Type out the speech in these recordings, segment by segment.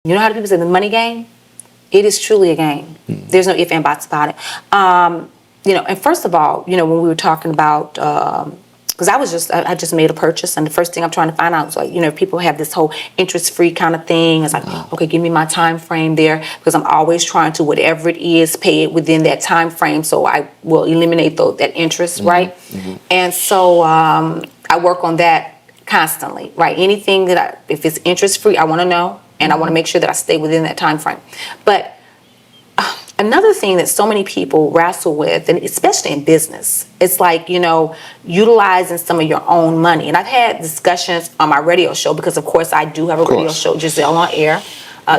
You know how people say the money game? It is truly a game. There's no ifs and buts about it. And first of all, when we were talking about, because I just made a purchase, and the first thing I'm trying to find out is like, if people have this whole interest-free kind of thing. It's like, okay, give me my time frame there, because I'm always trying to, whatever it is, pay it within that time frame, so I will eliminate that interest, right? And so I work on that constantly, right? Anything if it's interest-free, I want to know, and I want to make sure that I stay within that time frame. But another thing that so many people wrestle with, and especially in business, it's like, utilizing some of your own money. And I've had discussions on my radio show, because of course I do have a radio show, Giselle on Air.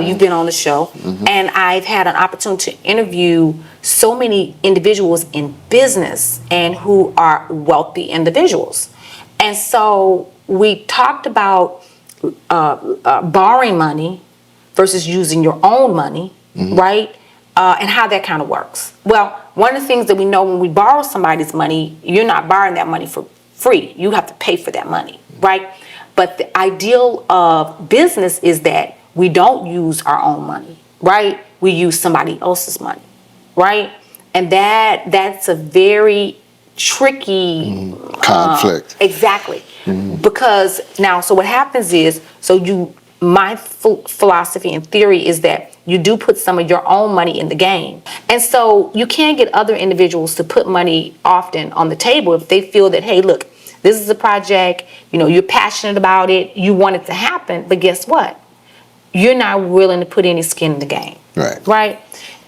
You've been on the show. And I've had an opportunity to interview so many individuals in business and who are wealthy individuals. And so we talked about borrowing money versus using your own money, right? And how that kind of works. Well, one of the things that we know, when we borrow somebody's money, you're not borrowing that money for free. You have to pay for that money, right? But the ideal of business is that we don't use our own money, right? We use somebody else's money, right? And that's a very tricky conflict. Exactly. Because now, so what happens is, my philosophy and theory is that you do put some of your own money in the game. And so you can't get other individuals to put money often on the table if they feel that, hey, look, this is a project, you're passionate about it, you want it to happen, but guess what? You're not willing to put any skin in the game. Right?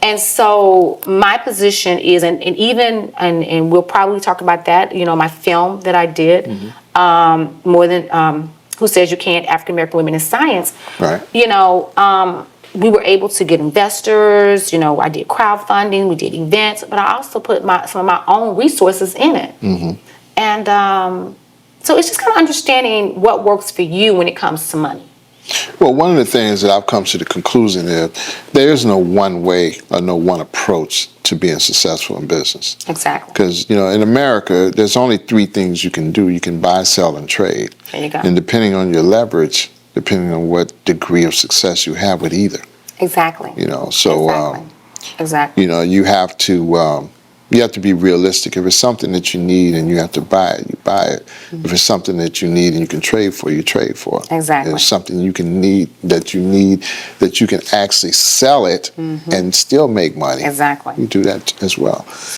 And so my position is, and we'll probably talk about that, my film that I did, more than Who Says You Can't, African American Women in Science. Right. We were able to get investors, I did crowdfunding, we did events, but I also put some of my own resources in it. And so it's just kind of understanding what works for you when it comes to money. Well, one of the things that I've come to the conclusion is there's no one way or no one approach to being successful in business. Exactly. Because, in America, there's only 3 things you can do. You can buy, sell, and trade. There you go. And depending on your leverage, depending on what degree of success you have with either. Exactly. Exactly. You have to be realistic. If it's something that you need and you have to buy it, you buy it. If it's something that you need and you can trade for, you trade for it. Exactly. If it's something that you can actually sell it and still make money. Exactly. You do that as well.